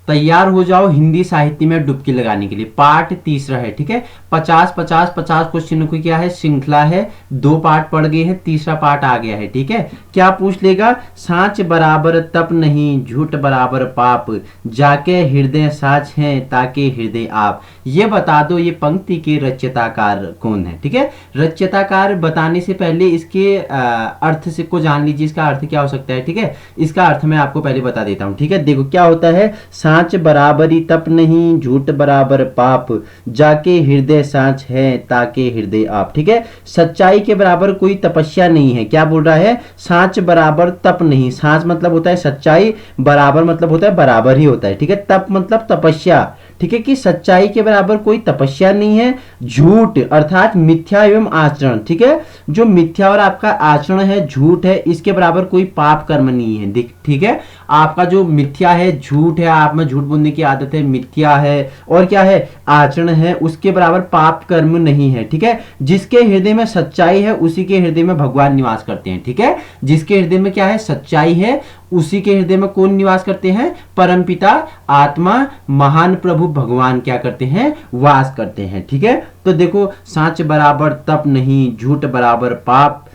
तैयार हो जाओ हिंदी साहित्य में डुबकी लगाने के लिए। पार्ट तीसरा है, ठीक है। 50-50-50 क्वेश्चन की क्या है, श्रृंखला है। 2 पार्ट पढ़ गए हैं, तीसरा पार्ट आ गया है, ठीक है। क्या पूछ लेगा, साँच बराबर तप नहीं, झूठ बराबर पाप, जाके हृदय साँच है ताके हृदय आप। ये बता दो ये पंक्ति के रचयिताकार कौन है, ठीक है। रचयिताकार बताने से पहले इसके अर्थ से को जान लीजिए, इसका अर्थ क्या हो सकता है, ठीक है। इसका अर्थ मैं आपको पहले बता देता हूँ, ठीक है। देखो क्या होता है, साँच बराबरी तप नहीं, झूठ बराबर पाप, जाके हृदय साँच है ताके हृदय आप, ठीक है। सच्चाई के बराबर कोई तपस्या नहीं है। क्या बोल रहा है, साँच बराबर तप नहीं। साँच मतलब होता है सच्चाई, बराबर मतलब होता है बराबर ही होता है, ठीक है। तप मतलब तपस्या, ठीक है, कि सच्चाई के बराबर कोई तपस्या नहीं है। झूठ अर्थात मिथ्या एवं आचरण, ठीक है। जो मिथ्या और आपका आचरण है, झूठ है, इसके बराबर कोई पाप कर्म नहीं है, ठीक है। आपका जो मिथ्या है, झूठ है, आप में झूठ बोलने की आदत है, मिथ्या है, और क्या है, आचरण है, उसके बराबर पाप कर्म नहीं है, ठीक है। जिसके हृदय में सच्चाई है उसी के हृदय में भगवान निवास करते हैं, ठीक है। जिसके हृदय में क्या है, सच्चाई है, उसी के हृदय में कौन निवास करते हैं, परमपिता आत्मा महान प्रभु भगवान क्या करते हैं, वास करते हैं, ठीक है। तो देखो, साँच बराबर तप नहीं, झूठ बराबर पाप,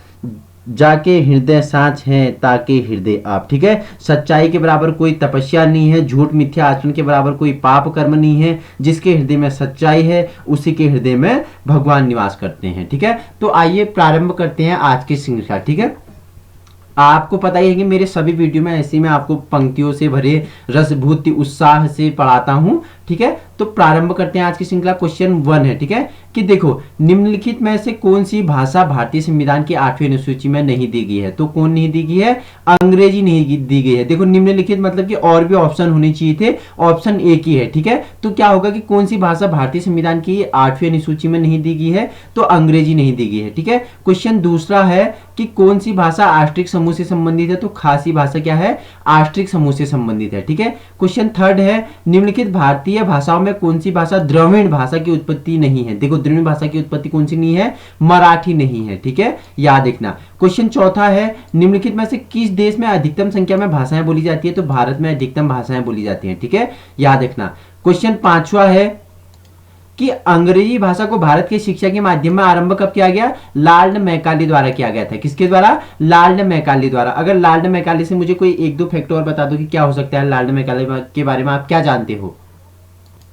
जाके हृदय साँच है ताके हृदय आप, ठीक है। सच्चाई के बराबर कोई तपस्या नहीं है, झूठ मिथ्या आचरण के बराबर कोई पाप कर्म नहीं है। जिसके हृदय में सच्चाई है उसी के हृदय में भगवान निवास करते हैं, ठीक है। तो आइए प्रारंभ करते हैं आज की श्रृंखला, ठीक है। आपको पता ही है कि मेरे सभी वीडियो में ऐसे मैं आपको पंक्तियों से भरे रसभूति उत्साह से पढ़ाता हूं, ठीक है। तो प्रारंभ करते हैं आज की श्रृंखला। क्वेश्चन 1 है, ठीक है, कि देखो निम्नलिखित में से कौन सी भाषा भारतीय संविधान की 8वीं अनुसूची में नहीं दी गई है। तो कौन नहीं दी गई है, अंग्रेजी नहीं दी गई है। देखो निम्नलिखित मतलब कि और भी ऑप्शन होने चाहिए थे, ऑप्शन एक ही है, ठीक है। तो क्या होगा कि कौन सी भाषा भारतीय संविधान की 8वीं अनुसूची में नहीं दी गई है, तो अंग्रेजी नहीं दी गई है, ठीक है। क्वेश्चन दूसरा है कि कौन सी भाषा आष्ट्रिक समूह से संबंधित है, तो खासी भाषा क्या है, आष्ट्रिक समूह से संबंधित है, ठीक है। क्वेश्चन थर्ड है, निम्नलिखित भारतीय भाषाओं में कौन सी भाषा द्रविड़ भाषा की उत्पत्ति नहीं है। देखो द्रविड़ भाषा की उत्पत्ति कौन सी नहीं है, मराठी नहीं है, ठीक है, याद रखना। क्वेश्चन चौथा है, निम्नलिखित में से किस देश में अधिकतम संख्या में भाषाएं बोली जाती है, तो भारत में अधिकतम भाषाएं बोली जाती हैं, ठीक है, याद रखना। क्वेश्चन पांचवा है कि अंग्रेजी भाषा को भारत की शिक्षा के माध्यम में आरंभ कब किया गया, लॉर्ड मैकाले द्वारा किया गया था। किसके द्वारा, लॉर्ड मैकाले द्वारा। अगर लॉर्ड मैकाले से मुझे कोई 1-2 फैक्ट और बता दो कि क्या हो सकता है, लॉर्ड मैकाले के बारे में आप क्या जानते हो।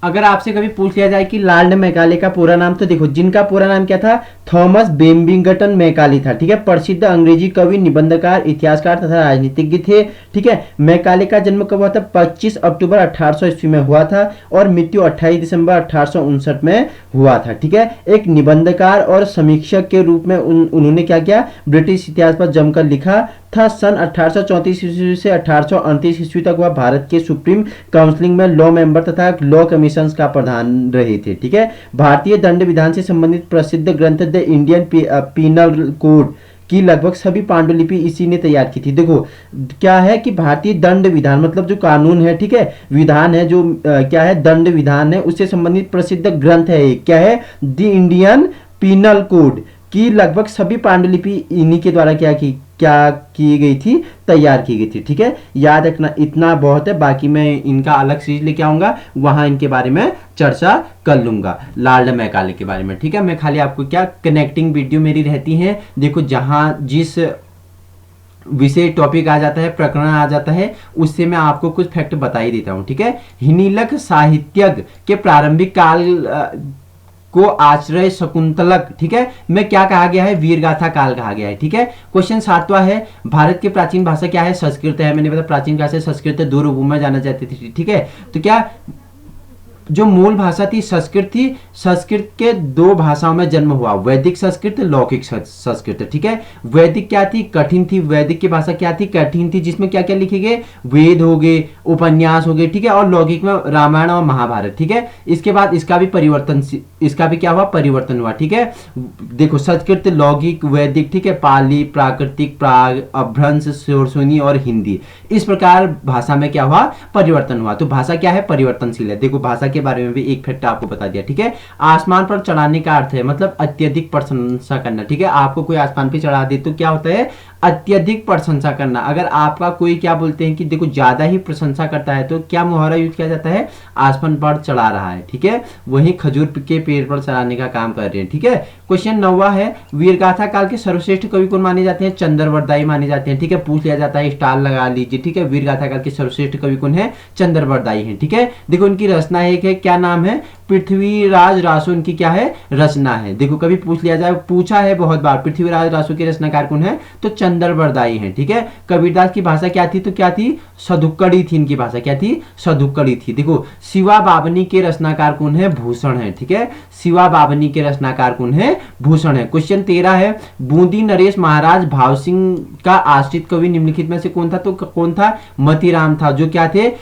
अगर आपसे कभी पूछ लिया जाए कि लॉर्ड मैकाले का पूरा नाम, तो देखो जिनका पूरा नाम क्या था, थॉमस बेबिंगटन मैकाले था, ठीक है। प्रसिद्ध अंग्रेजी कवि, निबंधकार, इतिहासकार तथा राजनीतिज्ञ थे, ठीक है। मैकाले का जन्म कब हुआ था, 25 अक्टूबर 1800 ईस्वी में हुआ था और मृत्यु 28 दिसंबर 1859 में हुआ था, ठीक है। एक निबंधकार और समीक्षक के रूप में उन्होंने क्या किया, ब्रिटिश इतिहास पर जमकर लिखा था। सन 1834 ईस्वी से 1838 ईस्वी तक वह भारत के सुप्रीम काउंसिल में लॉ मेंबर तथा लॉ कमीशन का प्रधान रहे थे, ठीक है। भारतीय दंड विधान से संबंधित प्रसिद्ध ग्रंथ द इंडियन पीनल कोड की लगभग सभी पांडुलिपि इसी ने तैयार की थी। देखो क्या है कि भारतीय दंड विधान मतलब जो कानून है, ठीक है, विधान है, जो क्या है, दंड विधान है, उससे संबंधित प्रसिद्ध ग्रंथ है, क्या है, द इंडियन पीनल कोड की लगभग सभी पांडुलिपि इन्हीं के द्वारा क्या की गई थी, तैयार की गई थी, ठीक है। याद रखना, इतना बहुत है, बाकी मैं इनका अलग सीरीज लेके आऊंगा, वहां इनके बारे में चर्चा कर लूंगा, लॉर्ड मैकाले के बारे में, ठीक है। मैं खाली आपको क्या कनेक्टिंग वीडियो मेरी रहती है, देखो जहां जिस विषय टॉपिक आ जाता है, प्रकरण आ जाता है, उससे मैं आपको कुछ फैक्ट बता ही देता हूं, ठीक है। हिनीलक साहित्यज्ञ के प्रारंभिक काल को आश्रय शकुंतलक, ठीक है, में क्या कहा गया है, वीरगाथा काल कहा गया है, ठीक है। क्वेश्चन 7वां है, भारत की प्राचीन भाषा क्या है, संस्कृत है। मैंने बताया प्राचीन काल से संस्कृत 2 रूपों में जाना जाती थी, ठीक है। तो क्या जो मूल भाषा थी संस्कृत थी, संस्कृत के 2 भाषाओं में जन्म हुआ, वैदिक संस्कृत, लौकिक संस्कृत, ठीक है। वैदिक क्या थी, कठिन थी, वैदिक की भाषा क्या थी, कठिन थी, जिसमें क्या क्या लिखे गए, वेद हो गए, उपन्यास हो गए, ठीक है, और लौकिक में रामायण और महाभारत, ठीक है। इसके बाद इसका भी क्या हुआ, परिवर्तन हुआ, ठीक है। देखो संस्कृत, लौकिक, वैदिक, ठीक है, पाली, प्राकृतिक, प्राग, अभ्रंश, शोरसोनी और हिंदी, इस प्रकार भाषा में क्या हुआ, परिवर्तन हुआ। तो भाषा क्या है, परिवर्तनशील है। देखो भाषा के बारे में भी एक फैक्ट आपको बता दिया, ठीक है। आसमान पर चढ़ाने का अर्थ है मतलब अत्यधिक प्रशंसा करना, ठीक है। आपको कोई आसमान पे चढ़ा दे तो क्या होता है, अत्यधिक प्रशंसा करना। अगर आपका कोई क्या बोलते हैं कि देखो ज्यादा ही प्रशंसा करता है तो क्या मुहावरा यूज किया जाता है, आसमान पर चढ़ा रहा है, ठीक है, वही खजूर के पेड़ पर चढ़ाने का काम कर रहे हैं, ठीक है। क्वेश्चन 9वां है, वीरगाथा काल के सर्वश्रेष्ठ कवि कौन माने जाते हैं, चंद्रवरदाई माने जाते हैं, ठीक है, पूछ लिया जाता है, स्टार लगा लीजिए, ठीक है। वीरगाथा काल के सर्वश्रेष्ठ कवि कौन है, चंद्रवरदाई हैं, ठीक है। देखो इनकी रचना एक है, क्या नाम है, पृथ्वीराज रासो इनकी क्या है, रचना है। देखो कभी पूछ लिया जाए, पूछा है बहुत बार, पृथ्वीराज रासो के रचनाकार कौन है, तो चंद्रवरदाई हैं, ठीक है। कबीरदास की भाषा क्या थी, तो क्या थी, सदुक्कड़ी थी, इनकी भाषा क्या थी, सदुक्कड़ी थी। देखो शिवा बाबनी के रचनाकार कौन है, भूषण है, ठीक है, शिवा बाबनी के रचनाकार कौन है, भूषण है। क्वेश्चन 13 है, बूंदी नरेश महाराज भाव सिंह का आश्रित कवि निम्नलिखित में से कौन था, तो कौन था, मतीराम था, जो क्या थे,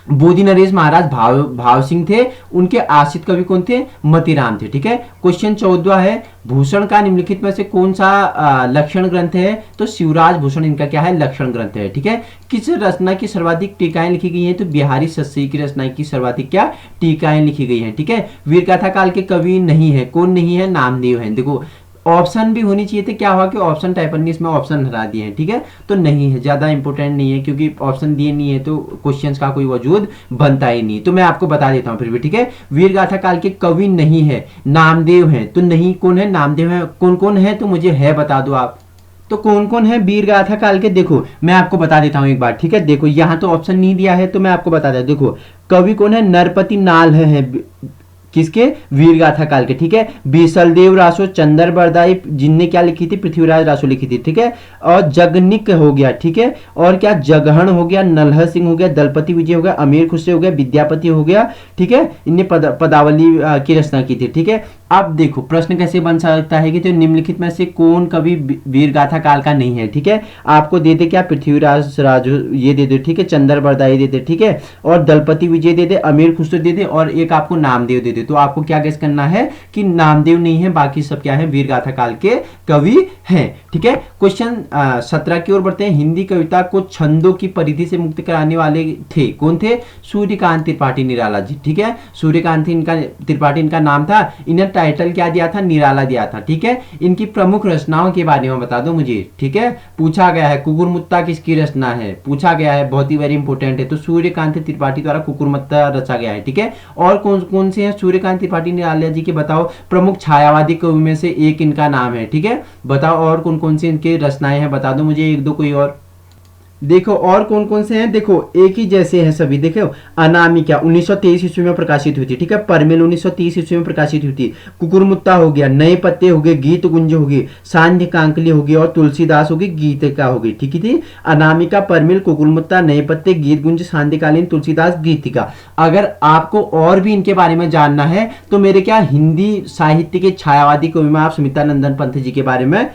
बूंदी नरेश महाराज भाव सिंह थे, उनके आश्रित कवि कौन थे, मतीराम थे, ठीक है। क्वेश्चन 14 है, भूषण का निम्नलिखित में से कौन सा लक्षण ग्रंथ है, तो शिवराज भूषण इनका क्या है, लक्षण ग्रंथ है, ठीक है। किस रचना की सर्वाधिक टीकाएं लिखी गई हैं, तो बिहारी सस्सी की रचना की सर्वाधिक क्या टीकाएं लिखी गई हैं, ठीक है। वीरगाथा काल के कवि नहीं है, कौन नहीं है, नामदेव हैं। देखो ऑप्शन भी होनी चाहिए थे, क्या हुआ कि ऑप्शन टाइपर ने इसमें ऑप्शन हटा दिए हैं, ठीक है, तो नहीं है, ज्यादा इंपॉर्टेंट नहीं है, क्योंकि ऑप्शन दिए नहीं है तो क्वेश्चंस का कोई वजूद बनता ही नहीं। तो मैं आपको बता देता हूं फिर भी, ठीक है। वीरगाथा काल के कवि नहीं है, नामदेव हैं, तो नहीं कौन है, नामदेव है। कौन कौन है, तो मुझे है बता दो आप, तो कौन कौन है वीरगाथा काल के, देखो मैं आपको बता देता हूं एक बार, ठीक है। देखो यहाँ तो ऑप्शन नहीं दिया है तो मैं आपको बता देता हूं। देखो कवि कौन है, नरपति नाल है किसके, वीरगाथा काल के, ठीक है। बीसलदेव रासो, चंद्रवरदाई जिनने क्या लिखी थी, पृथ्वीराज रासो लिखी थी, ठीक है। और जगनिक हो गया, ठीक है, और क्या जगहण हो गया, नलहर सिंह हो गया, दलपति विजय हो गया, अमीर खुसरो हो गया, विद्यापति हो गया, ठीक है, इनने पदावली की रचना की थी, ठीक है। अब देखो प्रश्न कैसे बन सकता है कि तो निम्नलिखित में से कौन कवि वीरगाथा काल का नहीं है, ठीक है। आपको दे दे क्या, पृथ्वीराज राजू ये दे दे, ठीक है, चंद्रवरदाई दे दे, ठीक है, और दलपति विजय दे दे, अमीर खुसरो दे दे, और एक आपको नामदेव दे दे। तो आपको क्या गेस करना है कि नामदेव नहीं है, बाकी सब क्या है, वीरगाथा काल के कवि हैं, ठीक है। क्वेश्चन 17 की ओर बढ़ते हैं। हिंदी कविता को छंदों की परिधि से मुक्त कराने वाले थे, कौन थे, सूर्यकांत त्रिपाठी निराला जी, ठीक है। सूर्यकांत इनका त्रिपाठी इनका नाम था। इन्हें टाइटल क्या दिया था, निराला दिया था, ठीक है। इनकी प्रमुख रचनाओं के बारे में बता दो मुझे, ठीक है, पूछा गया है। कुकुरमुत्ता किसकी रचना है, पूछा गया है, बहुत ही वेरी इंपॉर्टेंट है, तो सूर्यकांत त्रिपाठी द्वारा कुकुरमुत्ता रचा गया है, ठीक है। और कौन कौन से हैं सूर्यकांत त्रिपाठी निराला जी के, बताओ, प्रमुख छायावादी कवि में से एक इनका नाम है, ठीक है। बताओ और कौन कौन से इनके रचनाएं हैं, बता दो मुझे एक दो कोई और। देखो और कौन कौन से हैं, देखो एक ही जैसे हैं सभी। देखो अनामिका 1923 ईस्वी में प्रकाशित हुई थी, ठीक है। परमेल 1930 ईस्वी में प्रकाशित हुई थी। कुकुरमुत्ता हो गया, नए पत्ते हो गए, गीत गुंज हो गई, सांध्य कांकली हो गई, और तुलसीदास हो गई, गीतिका हो गई, ठीक थी। अनामिका, परमेल, कुकुरमुत्ता, नए पत्ते, गीत गुंज, सांध्यकालीन, तुलसीदास, गीतिका। अगर आपको और भी इनके बारे में जानना है तो मेरे क्या हिंदी साहित्य के छायावादी कवि में आप सुमित्रानंदन पंत जी के बारे में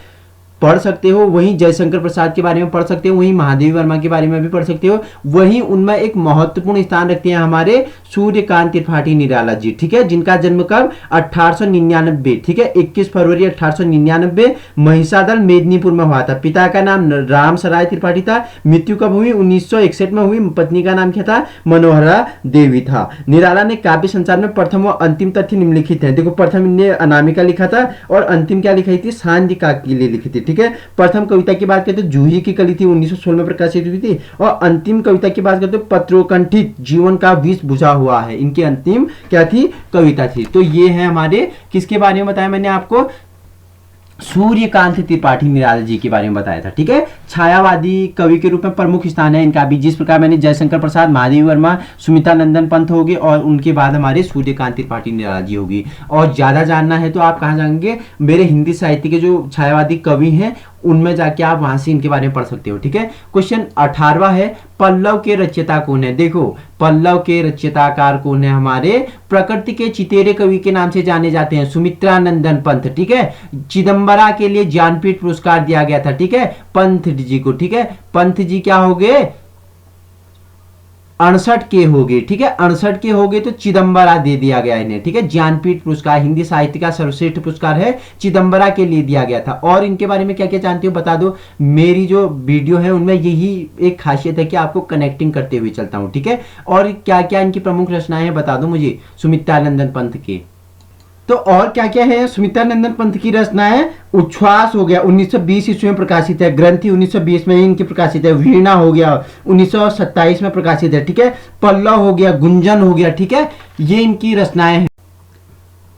पढ़ सकते हो, वहीं जयशंकर प्रसाद के बारे में पढ़ सकते हो, वहीं महादेवी वर्मा के बारे में भी पढ़ सकते हो। वहीं उनमें एक महत्वपूर्ण स्थान रखते हैं हमारे सूर्यकांत त्रिपाठी निराला जी, ठीक है, जिनका जन्म कब 1899, ठीक है, 21 फरवरी 1899 महिषादल मेदिनीपुर में हुआ था। पिता का नाम राम सराय त्रिपाठी था। मृत्यु कब हुई, 1961 में हुई। पत्नी का नाम क्या था, मनोहरा देवी था। निराला ने काव्य संसार में प्रथम व अंतिम तथ्य निम्नलिखित है। देखो प्रथम इनने अनामिका लिखा था और अंतिम क्या लिखाई थी, सांध्य काकली लिखी थी, ठीक है। प्रथम कविता की बात करते जूही की कली थी, 1916 में प्रकाशित हुई थी। और अंतिम कविता की बात करते पत्रोकंठित जीवन का विष बुझा हुआ है, इनकी अंतिम क्या थी, कविता थी। तो ये है हमारे किसके बारे में बताया मैंने आपको, सूर्यकांत त्रिपाठी निराला जी के बारे में बताया था, ठीक है। छायावादी कवि के रूप में प्रमुख स्थान है इनका भी, जिस प्रकार मैंने जयशंकर प्रसाद, महादेवी वर्मा, सुमित्रानंदन पंत होगी, और उनके बाद हमारे सूर्यकांत त्रिपाठी निराला जी होगी। और ज्यादा जानना है तो आप कहाँ जाएंगे, मेरे हिंदी साहित्य के जो छायावादी कवि हैं उनमें जाके आप वहां से इनके बारे में पढ़ सकते हो, ठीक है। क्वेश्चन 18वां है, पल्लव के रचयिता कौन है। देखो पल्लव के रचयिताकार कौन है, हमारे प्रकृति के चितेरे कवि के नाम से जाने जाते हैं सुमित्रानंदन पंत, ठीक है। चिदम्बरा के लिए ज्ञानपीठ पुरस्कार दिया गया था, ठीक है, पंत जी को, ठीक है। पंत जी क्या हो गए, 68 के हो गए, ठीक है, 68 के हो गए, तो चिदम्बरा दे दिया गया इन्हें, ठीक है। ज्ञानपीठ पुरस्कार हिंदी साहित्य का सर्वश्रेष्ठ पुरस्कार है, चिदम्बरा के लिए दिया गया था। और इनके बारे में क्या क्या जानते हो बता दो, मेरी जो वीडियो है उनमें यही एक खासियत है कि आपको कनेक्टिंग करते हुए चलता हूं, ठीक है। और क्या क्या इनकी प्रमुख रचनाएं हैं बता दो मुझे सुमित्रानंदन पंत के। तो और क्या क्या है सुमित्रानंदन पंत की रचनाएं? उच्छ्वास हो गया 1920 ईस्वी में प्रकाशित है, ग्रंथि 1920 में इनकी प्रकाशित है, वीणा हो गया 1927 में प्रकाशित है, ठीक है, पल्लव हो गया, गुंजन हो गया, ठीक है, ये इनकी रचनाएं हैं।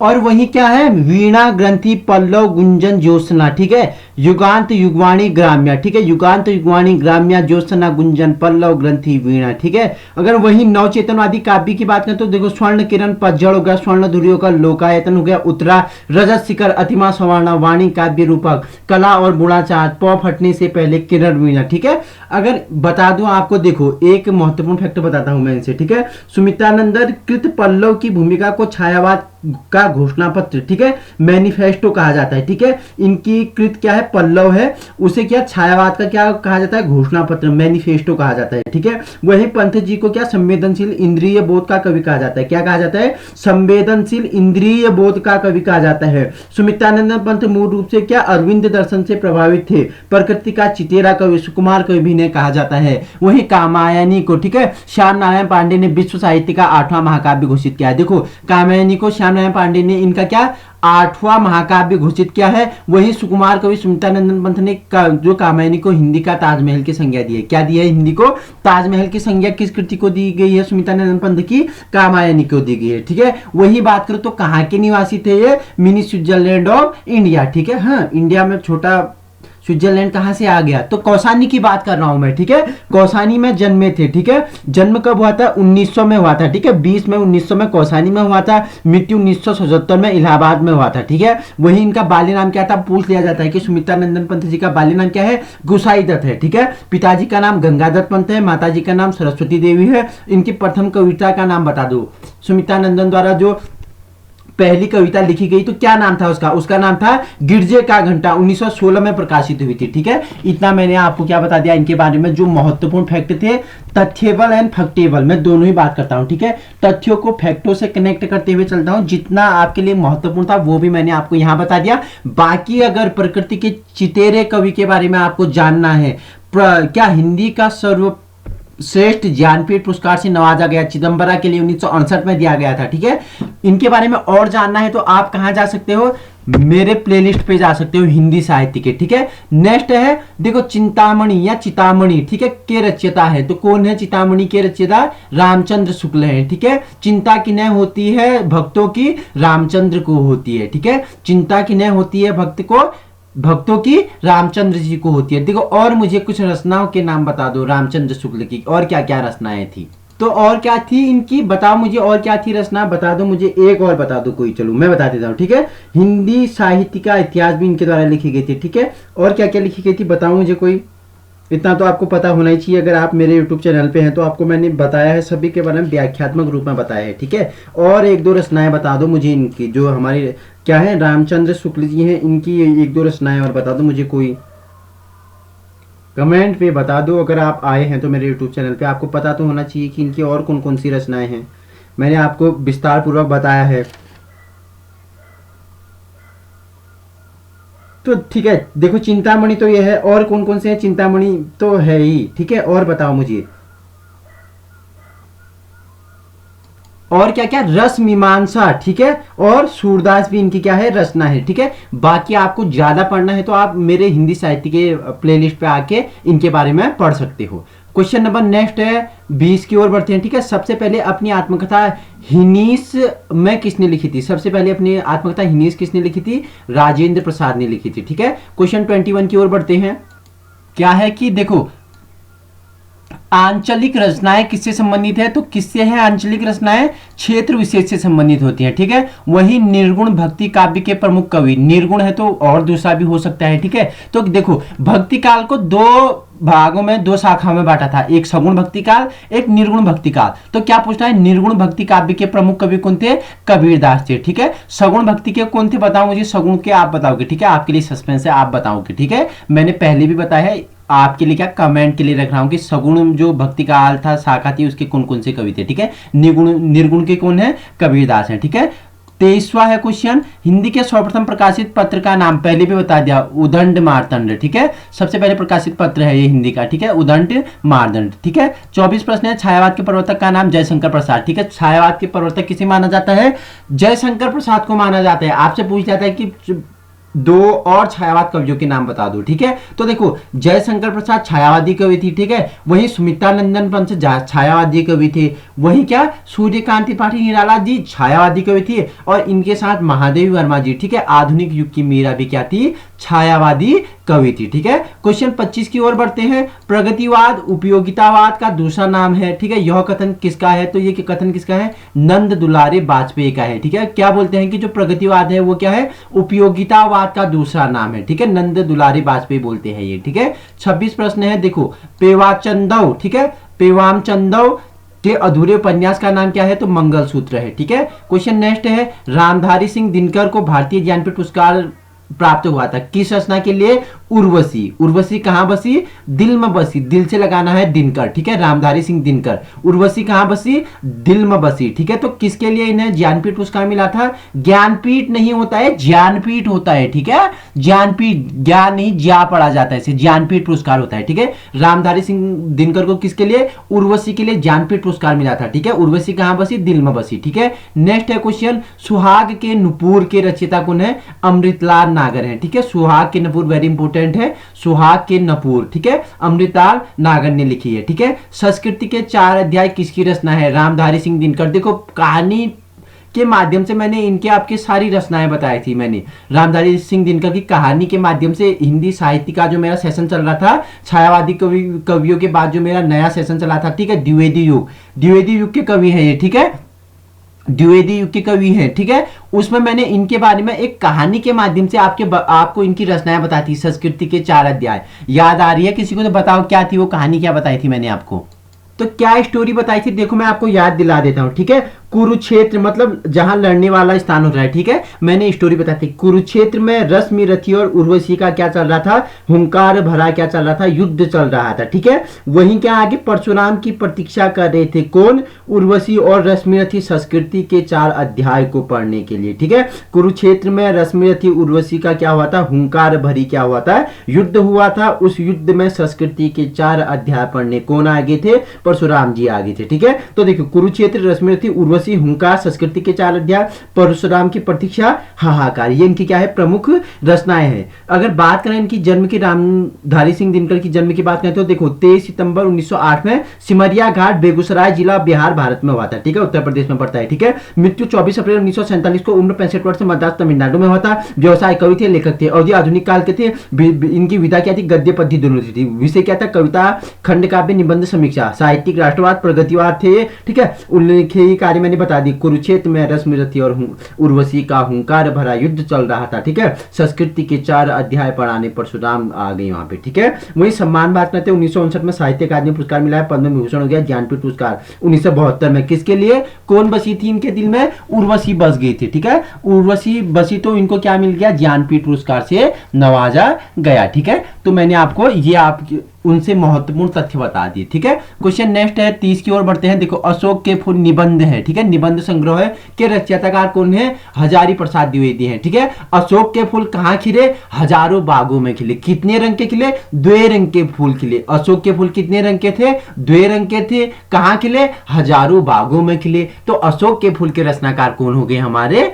और वही क्या है, वीणा, ग्रंथि, पल्लव, गुंजन, ज्योत्सना, ठीक है, युगांत, युगवाणी, ग्राम्या, ठीक है, युगांत, युगवाणी, ग्राम्या, ज्योत्सना, गुंजन, पल्लव, ग्रंथि, वीणा, ठीक है। अगर वही नवचेतनवादी काव्य की बात करें तो देखो स्वर्ण किरण, पतझड़ हो गया, स्वर्ण धुरियों का, लोकायतन हो गया, उत्तरा, रजत शिखर, अतिमा सवर्ण, वाणी, काव्य रूपक, कला और गुणाचार, पौ फटने से पहले, किरण, वीणा, ठीक है। अगर बता दूं आपको, देखो एक महत्वपूर्ण फैक्ट बताता हूं मैं इनसे, ठीक है, सुमित्रानंदन कृत पल्लव की भूमिका को छायावाद का घोषणा पत्र, ठीक है, मैनिफेस्टो कहा जाता है, ठीक है। इनकी कृत क्या है, पल्लव है, उसे क्या छायावाद का क्या कहा जाता है, घोषणा पत्र, मैनिफेस्टो कहा जाता है, ठीक है। वही पंत जी को क्या संवेदनशील इंद्रिय बोध का कवि कहा जाता है, क्या कहा जाता है, संवेदनशील इंद्रिय बोध का कवि कहा जाता है। सुमित्रानंदन पंत मूल रूप से क्या अरविंद दर्शन से प्रभावित थे, प्रकृति का चितेरा कवि, सुकुमार कवि भी कहा जाता है। वही कामायनी को, ठीक है, श्याम नारायण पांडे ने विश्व साहित्य का 8वां महाकाव्य घोषित किया है। देखो कामायनी को श्याम नारायण पांडे ने इनका क्या 8वां महाकाव्य घोषित किया है। वही सुकुमार कवि सुमित्रानंदन पंत ने जो कामायनी को हिंदी का ताजमहल की संज्ञा दी है, क्या दी है, हिंदी को ताजमहल की संज्ञा किस कृति को दी गई है, सुमित्रानंदन पंत की कामायनी को दी गई है, ठीक है। वही बात करो तो कहां के निवासी थे ये, मिनी स्विट्जरलैंड ऑफ इंडिया, ठीक है, हाँ इंडिया में छोटा स्विट्जरलैंड कहां से आ गया, तो कौसानी की बात कर रहा हूं मैं, ठीक है, कौसानी में जन्मे थे, ठीक है। जन्म कब हुआ था, 1900 में हुआ था, ठीक है, 20 में 1900 में कौसानी में हुआ था, मृत्यु 1977 में इलाहाबाद में हुआ था, ठीक है। वही इनका बाल्य नाम क्या था, पूछ लिया जाता है कि सुमित्रानंदन पंत जी का बाल्य नाम क्या है, गुसाई दत्त है, ठीक है। पिताजी का नाम गंगादत्त पंत है, माताजी का नाम सरस्वती देवी है। इनकी प्रथम कविता का नाम बता दो, सुमित्रानंदन द्वारा जो पहली कविता लिखी गई तो क्या नाम था उसका, उसका नाम था गिरजे का घंटा, 1916 में प्रकाशित हुई थी, ठीक है। इतना मैंने आपको क्या बता दिया इनके बारे में, जो महत्वपूर्ण फैक्ट थे, तथ्यबल एंड फैक्टेबल, मैं दोनों ही बात करता हूं, ठीक है, तथ्यों को फैक्टों से कनेक्ट करते हुए चलता हूं, जितना आपके लिए महत्वपूर्ण था वो भी मैंने आपको यहां बता दिया। बाकी अगर प्रकृति के चितेरे कवि के बारे में आपको जानना है, क्या हिंदी का श्रेष्ठ ज्ञानपीठ पुरस्कार से नवाजा गया, चिदम्बरा के लिए 1968 में दिया गया था, ठीक है। इनके बारे में और जानना है तो आप कहां जा सकते हो, मेरे प्लेलिस्ट पे जा सकते हो, हिंदी साहित्य के, ठीक है। नेक्स्ट है देखो चिंतामणि या चितामणि, ठीक है, के रचयिता है, तो कौन है चितामणि के रचयिता, रामचंद्र शुक्ल है, ठीक है। चिंता किन्हें होती है भक्तों की, रामचंद्र को होती है, ठीक है। चिंता किन्हें होती है भक्तों की, रामचंद्र जी को होती है। देखो और मुझे कुछ रचनाओं के नाम बता दो रामचंद्र शुक्ल की, और क्या क्या रचनाएं थी, तो और क्या थी इनकी बताओ मुझे, और क्या थी रचना बता दो मुझे, एक और बता दो कोई, चलो मैं बता देता हूँ, ठीक है। हिंदी साहित्य का इतिहास भी इनके द्वारा लिखी गई थी, ठीक है। और क्या क्या लिखी गई थी बताओ मुझे कोई, इतना तो आपको पता होना ही चाहिए, अगर आप मेरे YouTube चैनल पे हैं तो आपको मैंने बताया है, सभी के बारे में व्याख्यात्मक रूप में बताया है, ठीक है। और एक दो रचनाएं बता दो मुझे इनकी, जो हमारे क्या है रामचंद्र शुक्ल जी हैं, इनकी एक दो रचनाएं और बता दो मुझे कोई, कमेंट पे बता दो। अगर आप आए हैं तो मेरे YouTube चैनल पे आपको पता तो होना चाहिए कि इनकी और कौन कौन सी रचनाएं हैं, मैंने आपको विस्तार पूर्वक बताया है। तो ठीक है, देखो चिंतामणि तो ये है, और कौन कौन से हैं, चिंतामणि तो है ही, ठीक है। और बताओ मुझे और क्या क्या, रस मीमांसा, ठीक है, और सूरदास भी इनकी क्या है रचना है, ठीक है। बाकी आपको ज्यादा पढ़ना है तो आप मेरे हिंदी साहित्य के प्लेलिस्ट पे आके इनके बारे में पढ़ सकते हो। क्वेश्चन नंबर नेक्स्ट है 20 की ओर बढ़ते हैं, ठीक है। सबसे पहले अपनी आत्मकथा हिनीस में किसने लिखी थी, सबसे पहले अपनी आत्मकथा हिनीस किसने लिखी थी, राजेंद्र प्रसाद ने लिखी थी, ठीक है। क्वेश्चन 21 की ओर बढ़ते हैं, क्या है कि देखो आंचलिक रचनाएं किससे संबंधित है, तो किससे है आंचलिक रचनाएं, क्षेत्र विशेष से संबंधित होती हैं, ठीक है। वही निर्गुण भक्ति काव्य के प्रमुख कवि, निर्गुण है तो और दूसरा भी हो सकता है, ठीक है। तो देखो भक्ति काल को दो भागों में, दो शाखाओं में बांटा था, एक सगुण भक्ति काल, एक निर्गुण भक्ति काल। तो क्या पूछना है, निर्गुण भक्ति काव्य के प्रमुख कवि कौन थे, कबीरदास थे, ठीक है। सगुण भक्ति के कौन थे बताओ मुझे, सगुण के आप बताओगे, ठीक है, आपके लिए सस्पेंस है, आप बताओगे, ठीक है। मैंने पहले भी बताया है, आपके लिए क्या कमेंट के लिए रख रहा हूं कि सगुण जो भक्ति काल था शाखा थी उसके कौन कौन से कवि थे, ठीक है। निर्गुण के कौन है, कबीरदास हैं, ठीक है। 23वां है क्वेश्चन, हिंदी के सर्वप्रथम प्रकाशित पत्र का नाम, पहले भी बता दिया, उदंड मार्तंड, ठीक है, सबसे पहले प्रकाशित पत्र है ये हिंदी का, ठीक है, उदंड मार्तंड, ठीक है। 24 प्रश्न है, छायावाद के प्रवर्तक का नाम जयशंकर प्रसाद, ठीक है, छायावाद के प्रवर्तक किसे माना जाता है? जयशंकर प्रसाद को माना जाता है। आपसे पूछ जाता है कि दो और छायावाद कवियों के नाम बता दो, ठीक है। तो देखो जयशंकर प्रसाद छायावादी कवि थी, ठीक है, वहीं सुमित्रानंदन पंत छायावादी कवि थे, वहीं क्या सूर्यकांत त्रिपाठी निराला जी छायावादी कवि थी, और इनके साथ महादेवी वर्मा जी, ठीक है, आधुनिक युग की मीरा भी क्या थी? छायावादी कवि थी, ठीक है। क्वेश्चन 25 की ओर बढ़ते हैं। प्रगतिवाद उपयोगितावाद का दूसरा नाम है, ठीक है, यह कथन किसका है? तो ये कथन किसका है? नंद दुलारे वाजपेयी का है, ठीक है। क्या बोलते हैं कि जो प्रगतिवाद है वो क्या है? उपयोगितावाद का दूसरा नाम है, ठीक है, नंद दुलारे वाजपेयी बोलते हैं ये, ठीक है। 26 प्रश्न है, देखो पेवाचंदव, ठीक है, पेवामचंदव के अधूरे उपन्यास का नाम क्या है? तो मंगलसूत्र है, ठीक है। क्वेश्चन नेक्स्ट है, रामधारी सिंह दिनकर को भारतीय ज्ञानपीठ पुरस्कार प्राप्त हुआ था किस रचना के लिए? उर्वशी। उर्वशी कहां बसी? दिल में बसी, दिल से लगाना है दिनकर, ठीक है, रामधारी सिंह दिनकर। उर्वशी कहां बसी? दिल में बसी, ठीक है। तो किसके लिए इन्हें ज्ञानपीठ पुरस्कार मिला था? ज्ञानपीठ नहीं होता है, ज्ञानपीठ होता है, ठीक है, ज्ञानपीठ, ज्ञान नहीं ज्ञा पढ़ा जाता है, इसे ज्ञानपीठ पुरस्कार होता है, ठीक है। रामधारी सिंह दिनकर को किसके लिए? उर्वशी के लिए ज्ञानपीठ पुरस्कार मिला था, ठीक है। उर्वशी कहां बसी? दिल में बसी, ठीक है। नेक्स्ट है क्वेश्चन, सुहाग के नुपुर के रचयिता कौन है? अमृतलाल नागर है, ठीक है। सुहाग के नुपुर वेरी इंपोर्टेंट है, सुहाग के नुपुर, ठीक है, अमृतलाल नागर ने लिखी है, ठीक है। संस्कृति के 4 अध्याय किसकी रचना है? रामधारी सिंह दिनकर। देखो कहानी के माध्यम से मैंने इनके आपके सारी रचनाएं बताई थी, मैंने रामधारी सिंह दिनकर की कहानी के माध्यम से हिंदी साहित्य का जो मेरा सेशन चल रहा था, छायावादी कवियों के बाद जो मेरा नया सेशन चला था, ठीक है, द्विवेदी युग, द्विवेदी युग के कवि है ये, ठीक है, द्विवेदी युग के कवि हैं, ठीक है। उसमें मैंने इनके बारे में एक कहानी के माध्यम से आपको इनकी रचनाएं बताई थी। संस्कृति के 4 अध्याय याद आ रही है किसी को? तो बताओ क्या थी वो कहानी, क्या बताई थी मैंने आपको? तो क्या स्टोरी बताई थी? देखो मैं आपको याद दिला देता हूं, ठीक है। कुरुक्षेत्र मतलब जहां लड़ने वाला स्थान होता है, ठीक है, मैंने स्टोरी बताई थी। कुरुक्षेत्र में रश्मि रथी और उर्वशी का क्या चल रहा था? हुंकार भरा क्या चल रहा था? युद्ध चल रहा था, ठीक है। वहीं क्या आगे परशुराम की प्रतीक्षा कर रहे थे, कौन? उर्वशी और रश्मि रथी, संस्कृति के 4 अध्याय को पढ़ने के लिए, ठीक है। कुरुक्षेत्र में रश्मि रथी उर्वशी का क्या हुआ था? हुंकार भरी क्या हुआ था? युद्ध हुआ था। उस युद्ध में संस्कृति के 4 अध्याय पढ़ने कौन आगे थे? परशुराम जी आगे थे, ठीक है। तो देखो कुरुक्षेत्र, रश्मि रथी, उर्वशी, हुंकार, संस्कृति के 4 अध्याय, परशुराम की प्रतीक्षा, हाहाकार, ये इनकी क्या है? प्रमुख रचनाएं हैं। अगर बात करें इनकी जन्म की, रामधारी सिंह दिनकर की जन्म की बात करें तो देखो 23 सितंबर 1908 में सिमरिया घाट, बेगूसराय जिला, बिहार, भारत में हुआ था, ठीक है, उत्तर प्रदेश में पड़ता है, ठीक है। मृत्यु 24 अप्रैल 1947 को, उम्र 65 वर्ष, मद्रास तमिलनाडु में हुआ था। व्यवसाय कवि थे, लेखक थे, और ये आधुनिक काल के थे। इनकी विधा क्या थी? गद्य पद्य दोनों थी। विषय क्या था? कविता, खंड काव्य, निबंध, समीक्षा, साहित्यिक, राष्ट्रवाद, प्रगतिवाद थे, ठीक है। उल्लेखनीय कार्य मैंने बता दी। कुरुक्षेत्र में रश्मि रथी और उर्वशी का हुंकार भरा युद्ध चल रहा था, ठीक है। संस्कृति के 4 अध्याय पढ़ाने परशुराम आ गए वहां पे, ठीक है। वही सम्मान बात करते हैं, 1959 में साहित्य अकादमी पुरस्कार मिला है, पद्म विभूषण हो गया, ज्ञानपीठ पुरस्कार 1972 में किसके लिए? कौन बसी थी इनके दिल में? उर्वशी बस गई थी, ठीक है। उर्वशी बसी तो इनको क्या मिल गया? ज्ञानपीठ पुरस्कार से नवाजा गया, ठीक है। तो मैंने आपको ये उनसे महत्वपूर्ण तथ्य बता दिए, ठीक है। क्वेश्चन नेक्स्ट है, 30 की ओर बढ़ते हैं। देखो अशोक के फूल निबंध है, ठीक है, निबंध संग्रह है के रचयिताकार कौन है? हजारी प्रसाद द्विवेदी हैं, ठीक है। अशोक के फूल कहां खिले? हजारों बागों में खिले। कितने रंग के खिले? 2 रंग के फूल खिले। अशोक के फूल कितने रंग के थे? 2 रंग के थे। कहां खिले? हजारों बागों में खिले। तो अशोक के फूल के रचनाकार कौन हो गए? हमारे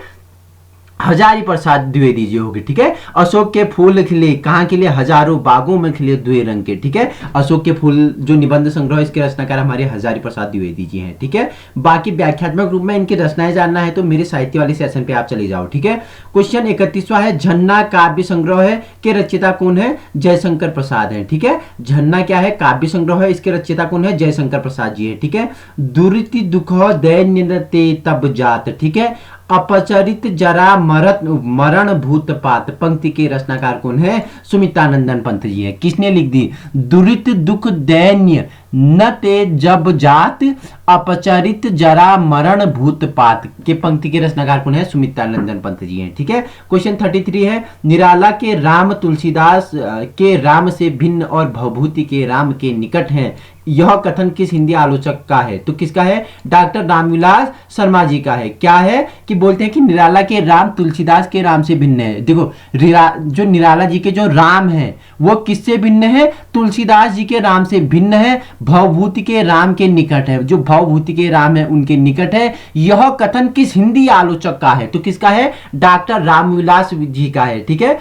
हजारी प्रसाद द्विवेदी जी होगी, ठीक है। अशोक के फूल खिले कहां खिले? हजारों बागों में खिले 2 रंग के, ठीक है। अशोक के फूल जो निबंध संग्रह इसके रचनाकार हमारे हजारी प्रसाद द्विवेदी जी हैं, ठीक है। बाकी व्याख्यात्मक रूप में इनकी रचनाएं जानना है तो मेरे साहित्य वाले सेशन पे आप चले जाओ, ठीक है। क्वेश्चन 31वां है, झन्ना काव्य संग्रह है के रचयिता कौन है? जयशंकर प्रसाद है, ठीक है। झन्ना क्या है? काव्य संग्रह है, इसके रचयिता कौन है? जयशंकर प्रसाद जी है, ठीक है। दुरिति दुख दैन्य ते तब जात, ठीक है। अपचरित जरा मरण भूत पात पंक्ति के रचनाकार कौन है? सुमित्रानंदन पंत जी है। किसने लिख दी? दुरित दुख दैन्य न ते जब जात अपचरित जरा मरण भूत पात के पंक्ति के रचनाकार कौन है? सुमित्रा नंदन पंत जी हैं। ठीक है, क्वेश्चन 33 है, निराला के राम तुलसीदास के राम से भिन्न और भवभूति के राम के निकट हैं, यह कथन किस हिंदी आलोचक का है? तो किसका है? डॉक्टर रामविलास शर्मा जी का है। क्या है कि बोलते हैं कि निराला के राम तुलसीदास के राम से भिन्न है। देखो जो निराला जी के जो राम है वो किससे भिन्न है? तुलसीदास जी के राम से भिन्न है, भवभूति के राम के निकट है। जो भवभूति के राम है उनके निकट है। यह कथन किस हिंदी आलोचक का है? तो किसका है? डॉक्टर रामविलास जी का है। ठीक है,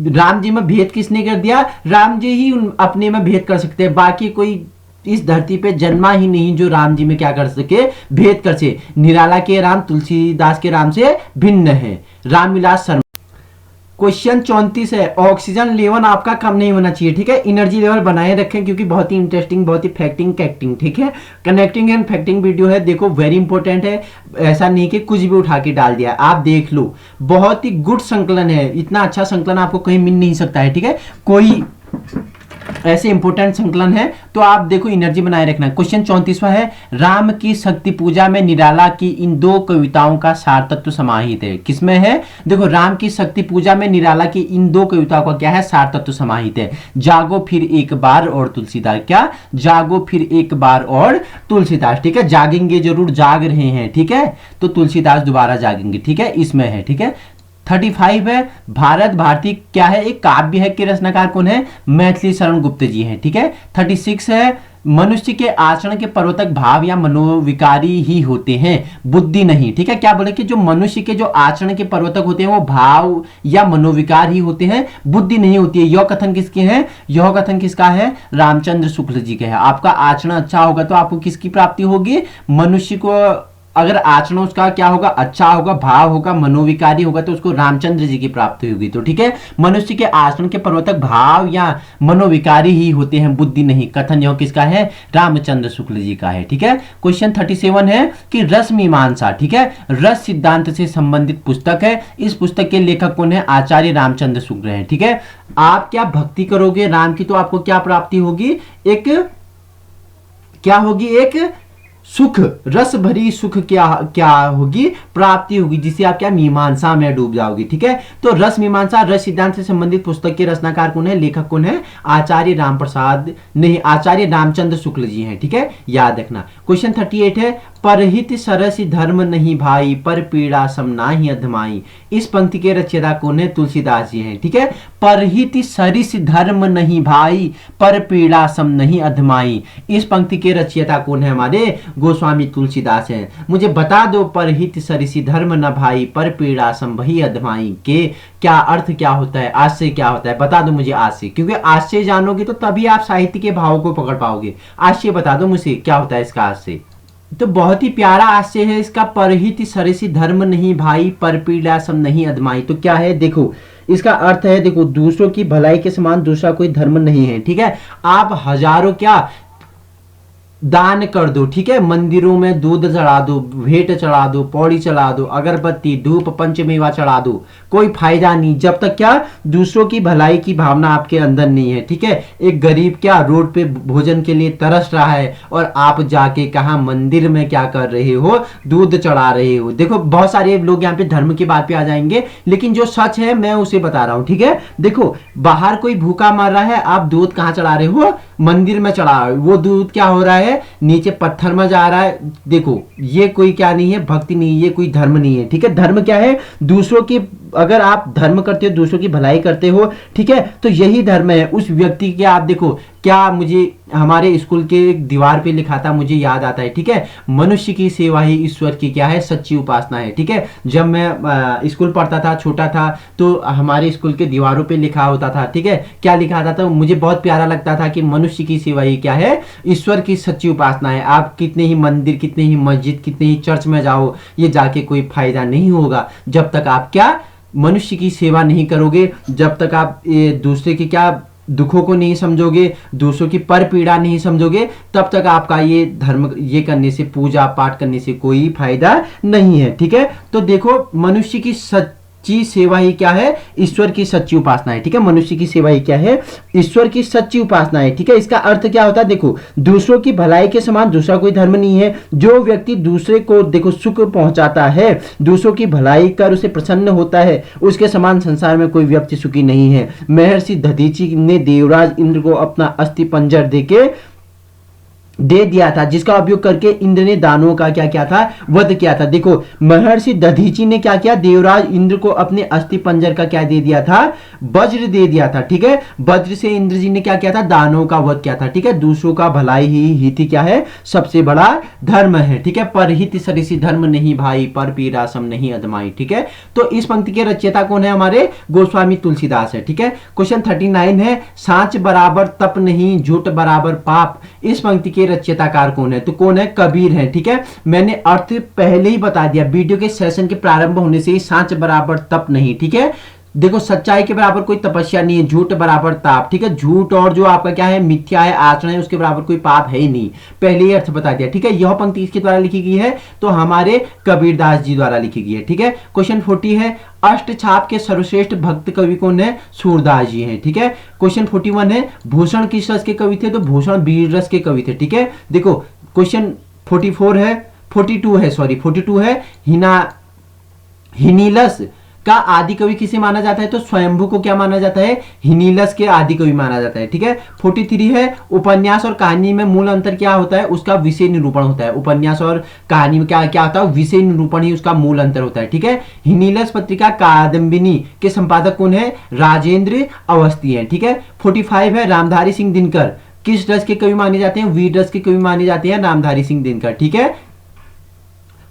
राम जी में भेद किसने कर दिया? राम जी ही अपने में भेद कर सकते हैं, बाकी कोई इस धरती पे जन्मा ही नहीं जो राम जी में क्या कर सके? भेद कर से। निराला के राम तुलसीदास के राम से भिन्न है। रामविलास शर्मा। क्वेश्चन 34 है, ऑक्सीजन लेवल आपका कम नहीं होना चाहिए। ठीक है, एनर्जी लेवल बनाए रखें क्योंकि बहुत ही इंटरेस्टिंग, बहुत ही फैक्टिंग कैक्टिंग, ठीक है, कनेक्टिंग एंड फैक्टिंग वीडियो है। देखो वेरी इंपॉर्टेंट है, ऐसा नहीं कि कुछ भी उठा के डाल दिया, आप देख लो। बहुत ही गुड संकलन है, इतना अच्छा संकलन आपको कहीं मिल नहीं सकता है। ठीक है, कोई ऐसे इंपोर्टेंट संकलन है तो आप देखो एनर्जी बनाए रखना। क्वेश्चन 34वां है, राम की शक्ति पूजा में निराला की इन दो कविताओं का सार तत्व समाहित है। किसमें है? देखो राम की शक्ति पूजा में निराला की इन दो कविताओं का क्या है? सार तत्व समाहित है। जागो फिर एक बार और तुलसीदास। क्या? जागो फिर एक बार और तुलसीदास। ठीक है, जागेंगे जरूर, जाग रहे हैं। ठीक है, तो तुलसीदास दोबारा जागेंगे। ठीक है, इसमें है। ठीक है, 35 है, भारत भारती क्या है? एक काव्य है, के रचनाकार कौन है? मैथिली शरण गुप्त जी हैं। ठीक है, 36 है, मनुष्य के आचरण के प्रवर्तक भाव या मनोविकारी ही होते हैं, बुद्धि नहीं। ठीक है, क्या बोले कि जो मनुष्य के जो आचरण के प्रवर्तक होते हैं वो भाव या मनोविकार ही होते हैं, बुद्धि नहीं होती है। यह कथन किसके हैं? यह कथन किसका है? रामचंद्र शुक्ल जी के है। आपका आचरण अच्छा होगा तो आपको किसकी प्राप्ति होगी? मनुष्य को अगर आचरण उसका क्या होगा? अच्छा होगा, भाव होगा, मनोविकारी होगा, तो उसको रामचंद्र जी की प्राप्ति होगी। तो ठीक है, मनुष्य के आचरण के प्रवर्तक भाव या मनोविकारी ही होते हैं, बुद्धि नहीं। कथन यह किसका है? रामचंद्र शुक्ल जी का है। ठीक है, क्वेश्चन 37 है कि रस मीमांसा, ठीक है, रस सिद्धांत से संबंधित पुस्तक है। इस पुस्तक के लेखक कौन है? आचार्य रामचंद्र शुक्ल हैं। ठीक है, आप क्या भक्ति करोगे राम की तो आपको क्या प्राप्ति होगी? एक क्या होगी? एक सुख, रस भरी सुख क्या क्या होगी? प्राप्ति होगी, जिसे आप क्या? मीमांसा में डूब जाओगे। ठीक है, तो रस मीमांसा रस सिद्धांत से संबंधित पुस्तक के रचनाकार कौन है? लेखक कौन है? आचार्य राम प्रसाद नहीं, आचार्य रामचंद्र शुक्ल जी हैं। ठीक है, याद रखना। क्वेश्चन 38 है, परहित सरस धर्म नहीं भाई, पर पीड़ा सम नाहि अधमाई। इस पंक्ति के रचयिता कौन है? तुलसीदास जी हैं। ठीक है, परहित सरिस धर्म नहीं भाई, पर पीड़ा सम नहीं अधमाई। इस पंक्ति के रचयिता कौन है? हमारे गोस्वामी तुलसीदास हैं। मुझे बता दो, परहित सरिस धर्म न भाई, पर पीड़ा सम भई अधमाई के क्या अर्थ क्या होता है? आशय क्या होता है? बता दो मुझे आशय, क्योंकि आशय जानोगे तो तभी आप साहित्य के भावों को पकड़ पाओगे। आशय बता दो मुझे, क्या होता है इसका आशय? तो बहुत ही प्यारा आशय है इसका, परहित सरिस धर्म नहीं भाई, पर पीड़ा सम नहीं अधमाई। तो क्या है? देखो इसका अर्थ है, देखो दूसरों की भलाई के समान दूसरा कोई धर्म नहीं है। ठीक है, आप हजारों क्या दान कर दो, ठीक है, मंदिरों में दूध चढ़ा दो, भेंट चढ़ा दो, पौड़ी चढ़ा दो, अगरबत्ती धूप पंचमेवा चढ़ा दो, कोई फायदा नहीं जब तक क्या दूसरों की भलाई की भावना आपके अंदर नहीं है। ठीक है, एक गरीब क्या रोड पे भोजन के लिए तरस रहा है और आप जाके कहा मंदिर में क्या कर रहे हो? दूध चढ़ा रहे हो। देखो बहुत सारे लोग यहाँ पे धर्म की बात पे आ जाएंगे, लेकिन जो सच है मैं उसे बता रहा हूँ। ठीक है, देखो बाहर कोई भूखा मर रहा है, आप दूध कहाँ चढ़ा रहे हो? मंदिर में चढ़ा रहे हो। वो दूध क्या हो रहा है? नीचे पत्थर में जा रहा है। देखो ये कोई क्या नहीं है? भक्ति नहीं, ये कोई धर्म नहीं है। ठीक है, धर्म क्या है? दूसरों की, अगर आप धर्म करते हो, दूसरों की भलाई करते हो, ठीक है, तो यही धर्म है। उस व्यक्ति के आप देखो क्या, मुझे हमारे स्कूल के दीवार पे लिखा था, मुझे याद आता है। ठीक है, मनुष्य की सेवा ही ईश्वर की क्या है? सच्ची उपासना है। ठीक है, जब मैं स्कूल पढ़ता था, छोटा था, तो हमारे स्कूल के दीवारों पे लिखा होता था। ठीक है, क्या लिखा था? तो मुझे बहुत प्यारा लगता था कि मनुष्य की सेवा ही क्या है? ईश्वर की सच्ची उपासना है। आप कितने ही मंदिर, कितने ही मस्जिद, कितने ही चर्च में जाओ, ये जाके कोई फायदा नहीं होगा जब तक आप क्या मनुष्य की सेवा नहीं करोगे, जब तक आप ये दूसरे की क्या दुखों को नहीं समझोगे, दूसरों की पर पीड़ा नहीं समझोगे, तब तक आपका ये धर्म ये करने से, पूजा पाठ करने से कोई फायदा नहीं है। ठीक है, तो देखो मनुष्य की सच्ची सेवा ही क्या है, ईश्वर की सच्ची उपासना है। ठीक है, मनुष्य की सेवा ही क्या है, ईश्वर की सच्ची उपासना है। ठीक है, इसका अर्थ क्या होता है, देखो दूसरों की भलाई के समान दूसरा कोई धर्म नहीं है। जो व्यक्ति दूसरे को देखो सुख पहुंचाता है, दूसरों की भलाई कर उसे प्रसन्न होता है, उसके समान संसार में कोई व्यक्ति सुखी नहीं है। महर्षि दधीची ने देवराज इंद्र को अपना अस्थि पंजर देके दे दिया था, जिसका उपयोग करके इंद्र ने दानवों का क्या किया था, वध किया था। देखो महर्षि दधीची ने क्या किया, देवराज इंद्र को अपने अस्थि पंजर का क्या दे दिया था, वज्र दे दिया था। ठीक है, वज्र से इंद्र जी ने क्या किया था, दानवों का वध किया था। ठीक है, दूसरों का भलाई ही हित क्या है, सबसे बड़ा धर्म है। ठीक है, परहित सरिसी धर्म नहीं भाई, पर पीरासम नहीं अदमाई। ठीक है, तो इस पंक्ति के रचयिता कौन है, हमारे गोस्वामी तुलसीदास है। ठीक है, क्वेश्चन 39 है, सांच बराबर तप नहीं, झूठ बराबर पाप। इस पंक्ति के रचयिताकार कौन है, तो कौन है, कबीर है। ठीक है, मैंने अर्थ पहले ही बता दिया वीडियो के सेशन के प्रारंभ होने से ही, सांच बराबर तप नहीं। ठीक है, देखो सच्चाई के बराबर कोई तपस्या नहीं है, झूठ बराबर ताप। ठीक है, झूठ और जो आपका क्या है, मिथ्या है, आचरण है, उसके बराबर कोई पाप है ही नहीं, पहले ही अर्थ बता दिया। ठीक है, यह पंक्ति किसके द्वारा लिखी गई है, तो हमारे कबीरदास जी द्वारा लिखी गई है। ठीक है, क्वेश्चन 40 है, अष्टछाप के सर्वश्रेष्ठ भक्त कवि कौन है, सूरदास जी हैं। ठीक है, क्वेश्चन 41 है, भूषण किस रस के कवि थे, तो भूषण वीर रस के कवि थे। ठीक है, देखो क्वेश्चन 44 है, 42 है, हिनीलस का आदि कवि किसे माना जाता है, तो स्वयंभू को क्या माना जाता है, हिनीलस के आदि कवि माना जाता है। ठीक है, 43 है, उपन्यास और कहानी में मूल अंतर क्या होता है, उसका विषय निरूपण होता है। उपन्यास और कहानी में क्या क्या होता है, विषय निरूपण ही उसका मूल अंतर होता है। ठीक है, हिनीलस पत्रिका कादम्बिनी के संपादक कौन है, राजेंद्र अवस्थी है। ठीक है, 45 है, रामधारी सिंह दिनकर किस रस के कवि माने जाते हैं, वीर रस के कवि माने जाते हैं रामधारी सिंह दिनकर। ठीक है,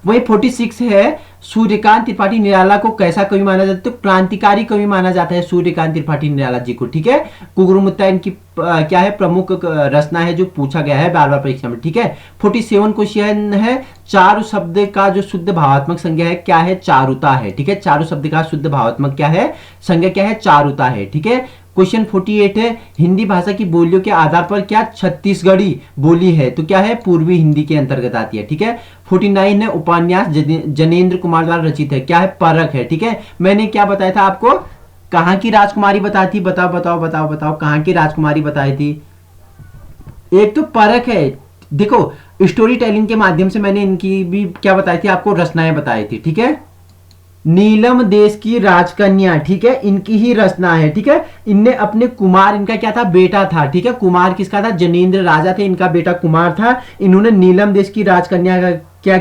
वही 46 है, सूर्यकांत त्रिपाठी निराला को कैसा कवि माना जाता है, तो क्रांतिकारी कवि माना जाता है सूर्यकांत त्रिपाठी निराला जी को। ठीक है, कुकुरमुत्ता इनकी क्या है, प्रमुख रचना है जो पूछा गया है बार बार परीक्षा में। ठीक है, 47 क्वेश्चन है, चारु शब्द का जो शुद्ध भावात्मक संज्ञा है क्या है, चारुता है। ठीक है, चारु शब्द का शुद्ध भावात्मक क्या है, संज्ञा क्या है, चारुता है। ठीक है, क्वेश्चन 48 है, हिंदी भाषा की बोलियों के आधार पर क्या छत्तीसगढ़ी बोली है, तो क्या है, पूर्वी हिंदी के अंतर्गत आती है। ठीक है, 49 है, उपन्यास जनेंद्र कुमार द्वारा रचित है, क्या है, परख है। ठीक है, मैंने क्या बताया था आपको, कहां की राजकुमारी बताई थी, बताओ बताओ बताओ बताओ, कहां की राजकुमारी बताई थी, एक तो परख है। देखो स्टोरी टेलिंग के माध्यम से मैंने इनकी भी क्या बताई थी आपको, रचनाएं बताई थी। ठीक है, नीलम देश की राजकन्या, ठीक है, इनकी ही रचना है। ठीक है, इनने अपने कुमार, इनका क्या था, बेटा था। ठीक है, कुमार किसका था, जनेंद्र राजा थे, इनका बेटा कुमार था। इन्होंने नीलम देश की राजकन्या का क्या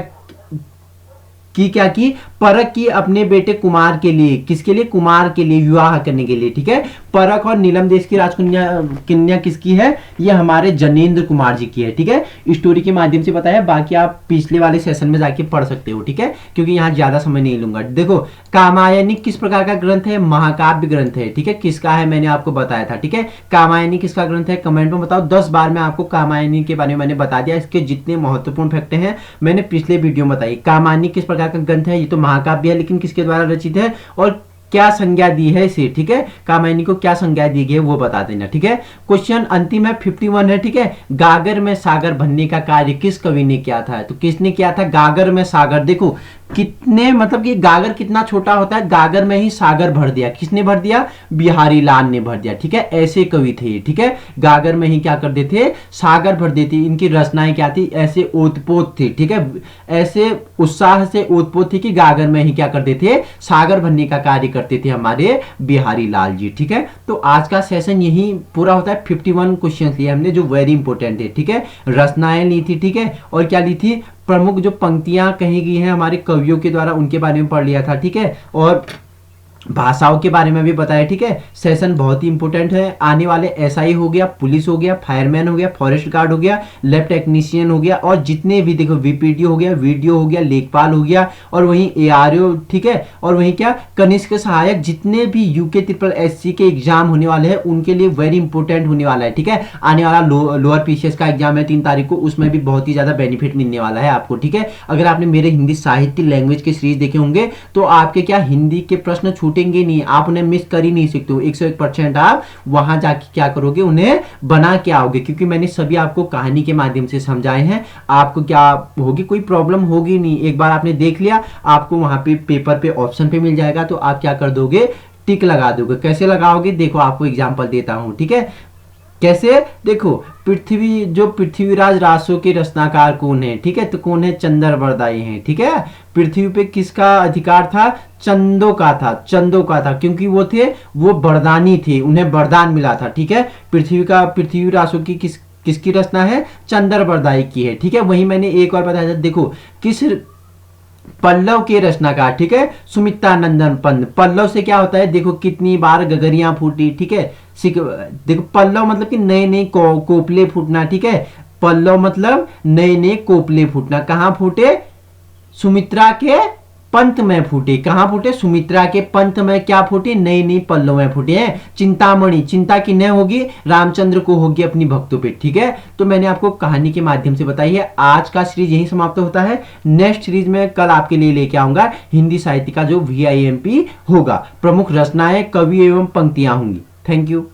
की, परख की अपने बेटे कुमार के लिए, किसके लिए, कुमार के लिए विवाह करने के लिए। ठीक है, परख और नीलम देश की राजकन्या किसकी है, ये हमारे जनेंद्र कुमार जी की है। ठीक है, स्टोरी के माध्यम से बताया, बाकी आप पिछले वाले सेशन में जाके पढ़ सकते हो। ठीक है, क्योंकि यहाँ ज्यादा समय नहीं लूंगा। देखो कामायनी किस प्रकार का ग्रंथ है, महाकाव्य ग्रंथ है। ठीक है, किसका है मैंने आपको बताया था। ठीक है, कामायनी किसका ग्रंथ है, कमेंट में बताओ। 10 बार मैं आपको कामायनी के बारे में मैंने बता दिया, इसके जितने महत्वपूर्ण फैक्ट हैं मैंने पिछले वीडियो में बताई। कामायनी किस प्रकार का ग्रंथ है, ये तो महाकाव्य है, लेकिन किसके द्वारा रचित है और क्या संज्ञा दी है इसे। ठीक है, कामायनी को क्या संज्ञा दी गई है वो बता देना। ठीक है, क्वेश्चन अंतिम है, 51 है। ठीक है, गागर में सागर भरने का कार्य किस कवि ने किया था, तो किसने किया था, गागर में सागर। देखो कितने, मतलब कि गागर कितना छोटा होता है, गागर में ही सागर भर दिया, किसने भर दिया, बिहारी लाल ने भर दिया। ठीक है, ऐसे कवि थे। ठीक है, गागर में ही क्या कर देते, सागर भर देते। इनकी रचनाएं क्या थी, ऐसे ओतपोत थी। ठीक है, ऐसे उत्साह से ओतपोत थी कि गागर में ही क्या कर देते, सागर भरने का कार्य करते थे हमारे बिहारी लाल जी। ठीक है, तो आज का सेशन यही पूरा होता है। 51 क्वेश्चन लिए हमने जो वेरी इंपॉर्टेंट है। ठीक है, रचनाएं ली थी। ठीक है, और क्या ली थी, प्रमुख जो पंक्तियां कही गई हैं हमारे कवियों के द्वारा, उनके बारे में पढ़ लिया था। ठीक है, और भाषाओं के बारे में भी बताया। ठीक है, सेशन बहुत ही इंपॉर्टेंट है। आने वाले एसआई हो गया, पुलिस हो गया, फायरमैन हो गया, फॉरेस्ट गार्ड हो गया, लैब टेक्नीशियन हो गया, और जितने भी देखो वीपीडीओ हो गया, वीडियो हो गया, लेखपाल हो गया, और वहीं एआरओ। ठीक है, और वहीं क्या कनिष्क सहायक, जितने भी यूके ट्रिपल एससी के एग्जाम होने वाले हैं उनके लिए वेरी इंपॉर्टेंट होने वाला है। ठीक है, आने वाला लोअर पीसीएस का एग्जाम है 3 तारीख को, उसमें भी बहुत ही ज्यादा बेनिफिट मिलने वाला है आपको। ठीक है, अगर आपने मेरे हिंदी साहित्य लैंग्वेज के सीरीज देखे होंगे तो आपके क्या हिंदी के प्रश्न छूटे छूटेंगे नहीं, आप उन्हें मिस कर ही नहीं सकते हो। 101% आप वहां जाके क्या करोगे, उन्हें बना के आओगे, क्योंकि मैंने सभी आपको कहानी के माध्यम से समझाए हैं। आपको क्या होगी, कोई प्रॉब्लम होगी नहीं। एक बार आपने देख लिया, आपको वहां पे पेपर पे ऑप्शन पे मिल जाएगा, तो आप क्या कर दोगे, टिक लगा दोगे। कैसे लगाओगे, देखो आपको एग्जांपल देता हूं, ठीक है। कैसे, देखो पृथ्वी, जो पृथ्वीराज रासो के रचनाकार कौन है, ठीक है, तो कौन है, चंद्रबरदाई हैं, ठीक है। पृथ्वी पे किसका अधिकार था, चंदों का था, चंदों का था, क्योंकि वो थे, वो वरदानी थे, उन्हें वरदान मिला था, ठीक है। पृथ्वी रासो की किसकी रचना है, चंद्रबरदाई की है, ठीक है। वही मैंने एक और बताया था, देखो किस पल्लव के रचनाकार, ठीक है, सुमित्रानंदन पंत। पल्लव से क्या होता है, देखो कितनी बार गगरियां फूटी, ठीक है। देखो पल्लव मतलब कि नए नए कोपले फूटना, ठीक है। पल्लव मतलब नए नए कोपले फूटना। कहां फूटे, सुमित्रा के पंत में फूटे। कहां फूटे, सुमित्रा के पंत में क्या फूटे, नई नई पल्लव में फूटे हैं। चिंतामणि, चिंता की न होगी, रामचंद्र को होगी अपनी भक्तों पे, ठीक है। तो मैंने आपको कहानी के माध्यम से बताई है। आज का सीरीज यही समाप्त होता है। नेक्स्ट सीरीज में कल आपके लिए लेके आऊंगा हिंदी साहित्य का जो VIMP होगा, प्रमुख रचनाएं, कवि एवं पंक्तियां होंगी। Thank you.